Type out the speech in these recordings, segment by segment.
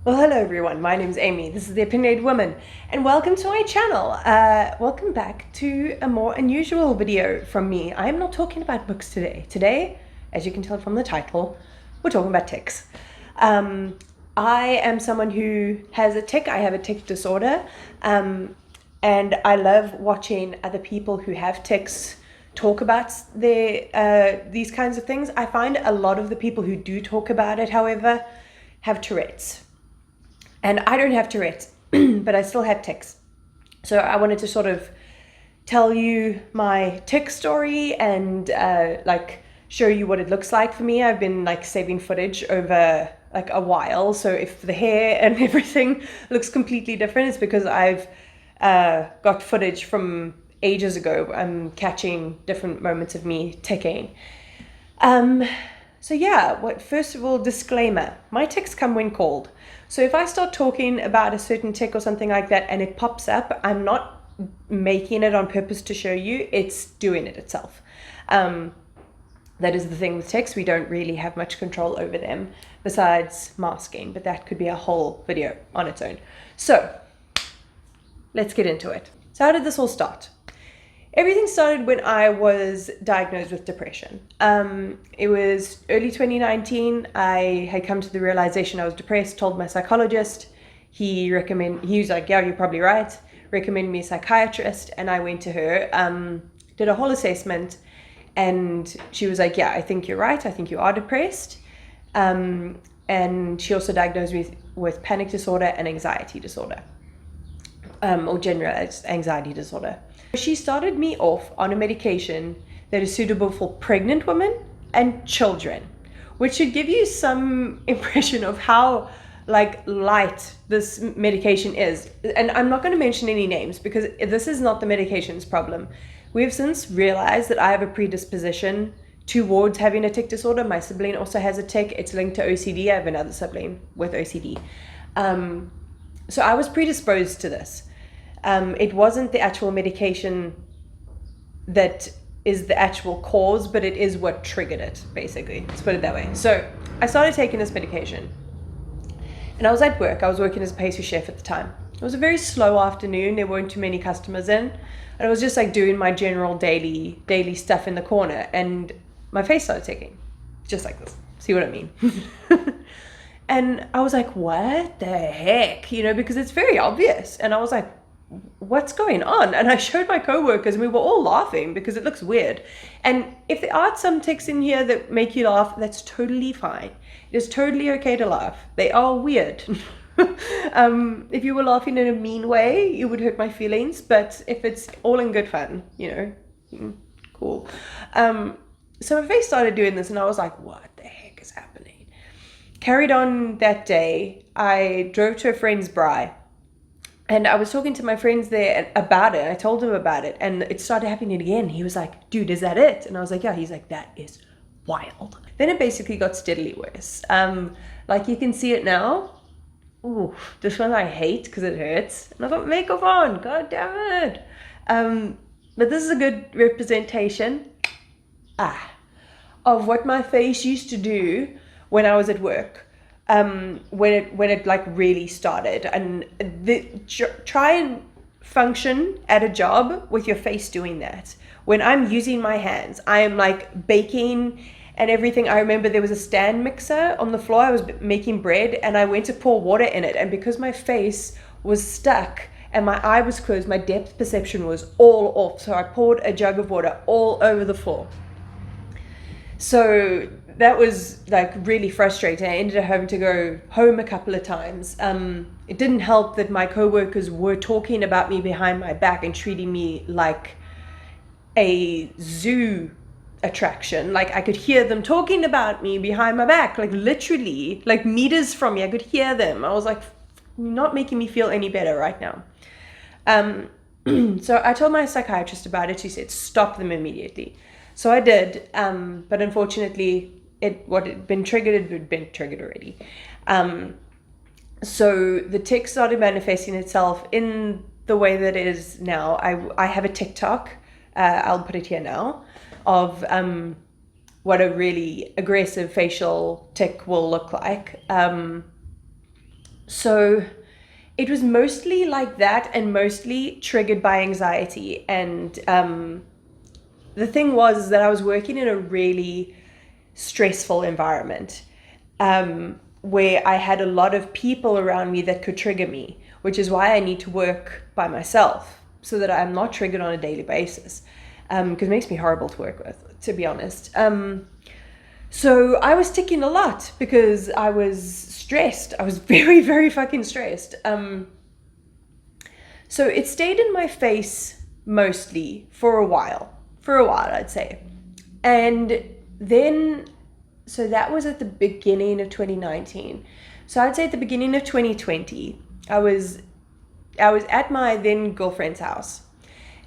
Well, hello everyone, my name is Amy, this is The Opinionated Woman, and welcome to my channel. Welcome back to a more unusual video from me. I am not talking about books today. Today, as you can tell from the title, we're talking about tics. I am someone who has a tic. I have a tic disorder, and I love watching other people who have tics talk about these kinds of things. I find a lot of the people who do talk about it, however, have Tourette's. And I don't have Tourette's, but I still have tics. So I wanted to sort of tell you my tic story and show you what it looks like for me. I've been saving footage over a while. So if the hair and everything looks completely different, it's because I've got footage from ages ago. I'm catching different moments of me ticking. So yeah, first of all, disclaimer, my tics come when called. So if I start talking about a certain tic or something like that and it pops up, I'm not making it on purpose to show you, it's doing it itself. That is the thing with tics, we don't really have much control over them besides masking, but that could be a whole video on its own. So let's get into it. So how did this all start? Everything started when I was diagnosed with depression. It was early 2019. I had come to the realization I was depressed, told my psychologist. He was like, yeah, you're probably right. Recommended me a psychiatrist. And I went to her, did a whole assessment. And she was like, yeah, I think you're right. I think you are depressed. And she also diagnosed me with panic disorder and anxiety disorder, or generalized anxiety disorder. She started me off on a medication that is suitable for pregnant women and children, which should give you some impression of how light this medication is. And I'm not going to mention any names because this is not the medication's problem. We've since realized that I have a predisposition towards having a tic disorder. My sibling also has a tic. It's linked to OCD. I have another sibling with OCD. So I was predisposed to this. It wasn't the actual medication that is the actual cause, but it is what triggered it, basically. Let's put it that way. So I started taking this medication and I was at work. I was working as a pastry chef at the time. It was a very slow afternoon. There weren't too many customers in. And I was just doing my general daily stuff in the corner, and my face started ticking, just like this. See what I mean? And I was like, what the heck? Because it's very obvious. And I was like, what's going on? And I showed my coworkers and we were all laughing because it looks weird. And if there are some tics in here that make you laugh, that's totally fine. It is totally okay to laugh. They are weird. If you were laughing in a mean way, you would hurt my feelings, but if it's all in good fun, cool. So my face started doing this and I was like, what the heck is happening? Carried on that day. I drove to a friend's braai. And I was talking to my friends there about it. I told him about it and it started happening again. He was like, dude, is that it? And I was like, yeah. He's like, that is wild. Then it basically got steadily worse. You can see it now. Ooh, this one I hate because it hurts. And I've got makeup on, god damn it. But this is a good representation of what my face used to do when I was at work. When it really started, and try and function at a job with your face doing that. When I'm using my hands, I am baking and everything. I remember there was a stand mixer on the floor. I was making bread and I went to pour water in it, and because my face was stuck and my eye was closed, my depth perception was all off. So I poured a jug of water all over the floor. So that was really frustrating. I ended up having to go home a couple of times. It didn't help that my coworkers were talking about me behind my back and treating me like a zoo attraction. I could hear them talking about me behind my back, literally, meters from me. I could hear them. I was like, you're not making me feel any better right now. So I told my psychiatrist about it. She said, stop them immediately. So I did, but unfortunately, what had been triggered had been triggered already. So the tic started manifesting itself in the way that it is now. I have a TikTok, I'll put it here now, of what a really aggressive facial tic will look like. So it was mostly like that, and mostly triggered by anxiety. And the thing was that I was working in a really stressful environment, where I had a lot of people around me that could trigger me, which is why I need to work by myself so that I'm not triggered on a daily basis, because it makes me horrible to work with, to be honest. So I was ticking a lot because I was stressed. I was very, very fucking stressed. So it stayed in my face mostly for a while, I'd say. And then, so that was at the beginning of 2019. So I'd say at the beginning of 2020, I was at my then girlfriend's house,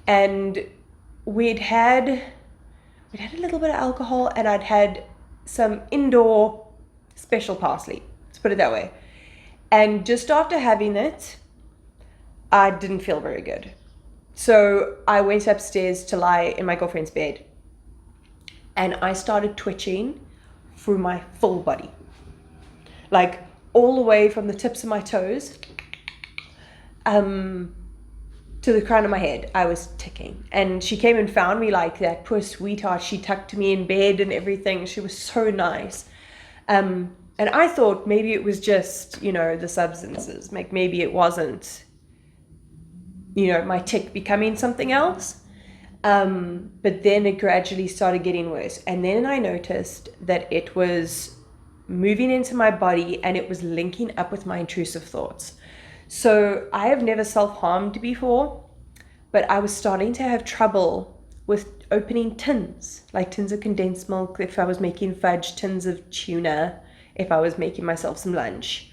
and we'd had a little bit of alcohol, and I'd had some indoor special parsley, let's put it that way. And just after having it, I didn't feel very good. So I went upstairs to lie in my girlfriend's bed, and I started twitching through my full body, like all the way from the tips of my toes to the crown of my head. I was ticking, and she came and found me, like that poor sweetheart. She tucked me in bed and everything. She was so nice. And I thought maybe it was just, the substances, like maybe it wasn't, my tic becoming something else. But then it gradually started getting worse. And then I noticed that it was moving into my body, and it was linking up with my intrusive thoughts. So I have never self-harmed before, but I was starting to have trouble with opening tins, like tins of condensed milk, if I was making fudge, tins of tuna, if I was making myself some lunch.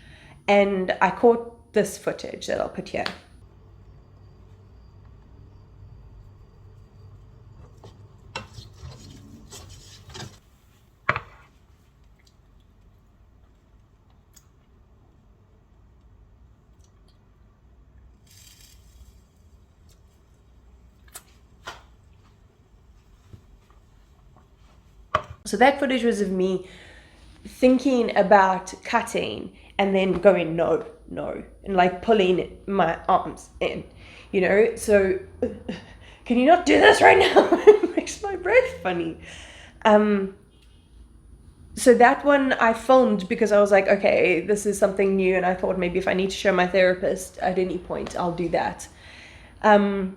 And I caught this footage that I'll put here. So that footage was of me thinking about cutting and then going, no, and like pulling my arms in, so can you not do this right now? It makes my breath funny. So that one I filmed because I was like, okay, this is something new, and I thought maybe if I need to show my therapist at any point, I'll do that. So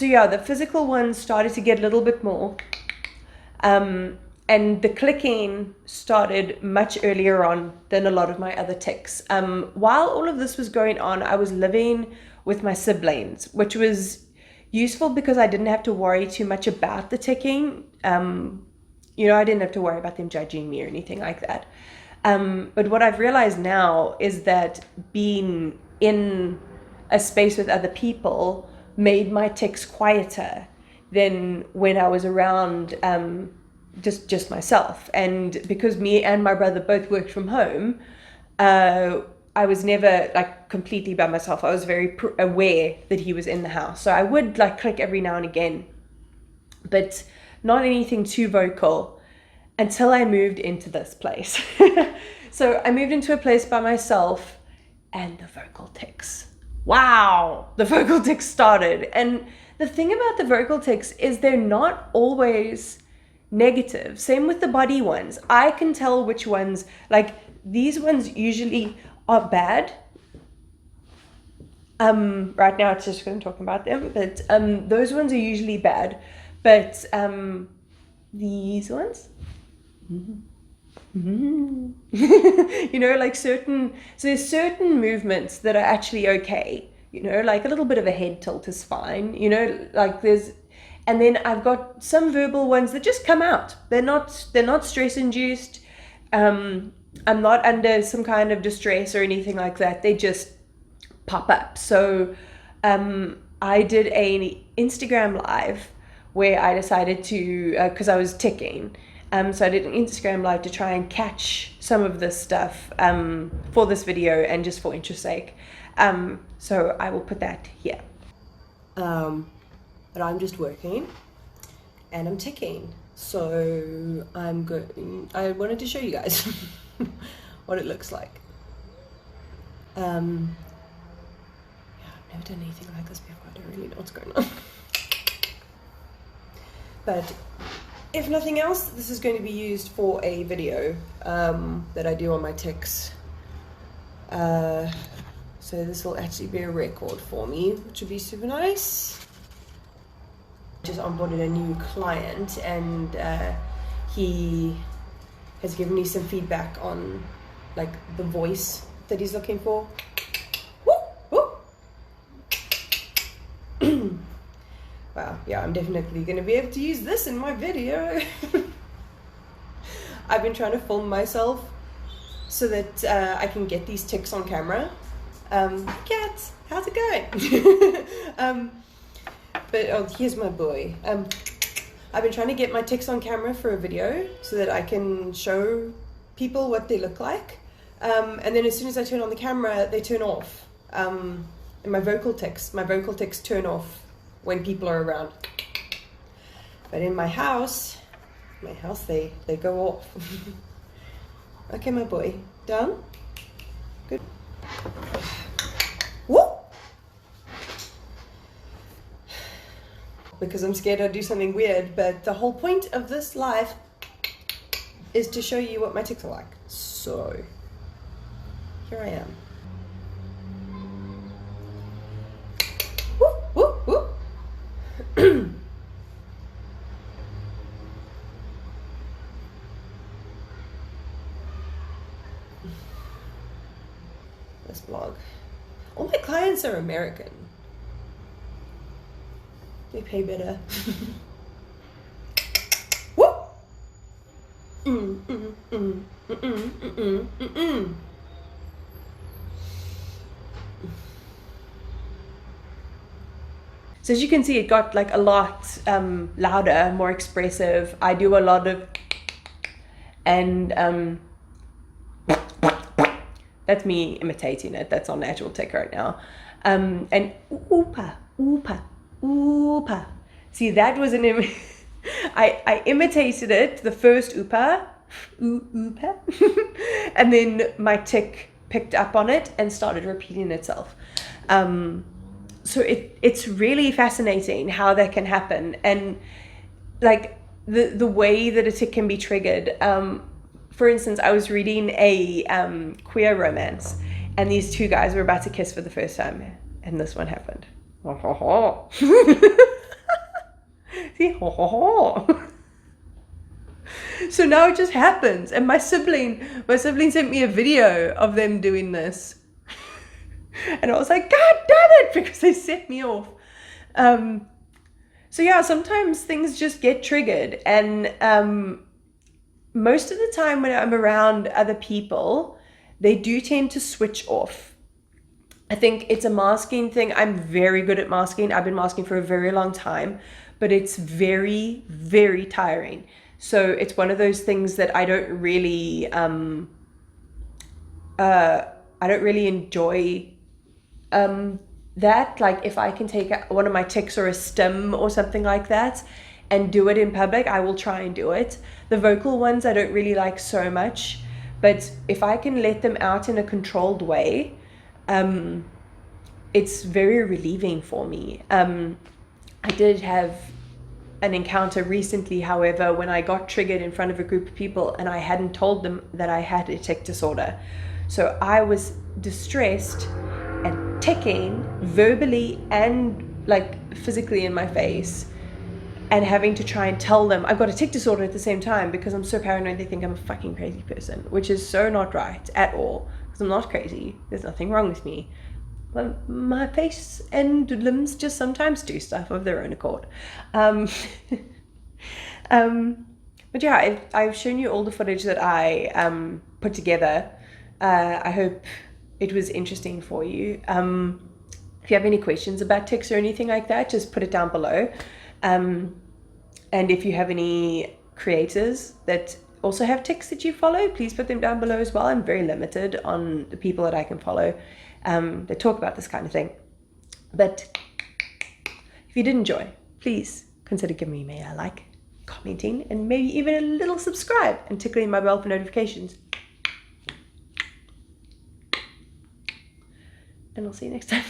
yeah, the physical ones started to get a little bit more. And the clicking started much earlier on than a lot of my other tics. While all of this was going on, I was living with my siblings, which was useful because I didn't have to worry too much about the ticking. I didn't have to worry about them judging me or anything like that. But what I've realized now is that being in a space with other people made my tics quieter than when I was around just myself. And because me and my brother both worked from home, I was never like completely by myself. I was very aware that he was in the house, so I would like click every now and again, but not anything too vocal until I moved into this place. So I moved into a place by myself, and the vocal tics. Wow, the vocal tics started. And the thing about the vocal tics is they're not always negative. Same with the body ones. I can tell which ones, like these ones usually are bad. Right now it's just because I'm talking about them, but those ones are usually bad. But these ones, like so there's certain movements that are actually okay. Like a little bit of a head tilt is fine. And then I've got some verbal ones that just come out. They're not stress induced. I'm not under some kind of distress or anything like that. They just pop up. So I did an Instagram live where I decided to, because I was ticking. So I did an Instagram live to try and catch some of this stuff for this video and just for interest's sake. So I will put that here. But I'm just working and I'm ticking. So I'm good. I wanted to show you guys what it looks like. Yeah, I've never done anything like this before. I don't really know what's going on. But if nothing else, this is going to be used for a video that I do on my tics. So this will actually be a record for me, which would be super nice. Just onboarded a new client, and he has given me some feedback on like the voice that he's looking for. Woo, woo. Wow, yeah, I'm definitely going to be able to use this in my video. I've been trying to film myself so that I can get these tics on camera. Cats, how's it going? But oh, here's my boy. I've been trying to get my tics on camera for a video so that I can show people what they look like. And then as soon as I turn on the camera, they turn off. And my vocal tics turn off when people are around. But in my house, they go off. Okay, my boy, done? Good. Woo! Because I'm scared I'd do something weird, but the whole point of this live is to show you what my tics are like. So, here I am. Woo, woo, woo. This blog. All my clients are American. They pay better. Woo! So as you can see, it got like a lot louder, more expressive. I do a lot of, and that's me imitating it. That's on natural tic right now. And oopa, oopa, oopa. See, that was an I imitated it, the first oopa, oopa, and then my tic picked up on it and started repeating itself. So it's really fascinating how that can happen, and like the way that a tic can be triggered. For instance, I was reading a queer romance, and these two guys were about to kiss for the first time, and this one happened. See, so now it just happens, and my sibling sent me a video of them doing this. And I was like, God damn it, because they set me off. So yeah, sometimes things just get triggered, and most of the time when I'm around other people, they do tend to switch off. I think it's a masking thing. I'm very good at masking. I've been masking for a very long time, but it's very, very tiring. So it's one of those things that I don't really enjoy. That, like, if I can take one of my tics or a stim or something like that and do it in public, I will try and do it. The vocal ones I don't really like so much, but if I can let them out in a controlled way, it's very relieving for me. I did have an encounter recently, however, when I got triggered in front of a group of people and I hadn't told them that I had a tic disorder. So I was distressed and ticking verbally and like physically in my face, and having to try and tell them I've got a tic disorder at the same time, because I'm so paranoid they think I'm a fucking crazy person, which is so not right at all, because I'm not crazy. There's nothing wrong with me. Well, my face and limbs just sometimes do stuff of their own accord. But yeah, I've shown you all the footage that I put together. I hope it was interesting for you. If you have any questions about tics or anything like that, just put it down below. And if you have any creators that also have tics that you follow, please put them down below as well. I'm very limited on the people that I can follow that talk about this kind of thing. But if you did enjoy, please consider giving me a like, commenting, and maybe even a little subscribe, and tickling my bell for notifications. and I'll see you next time.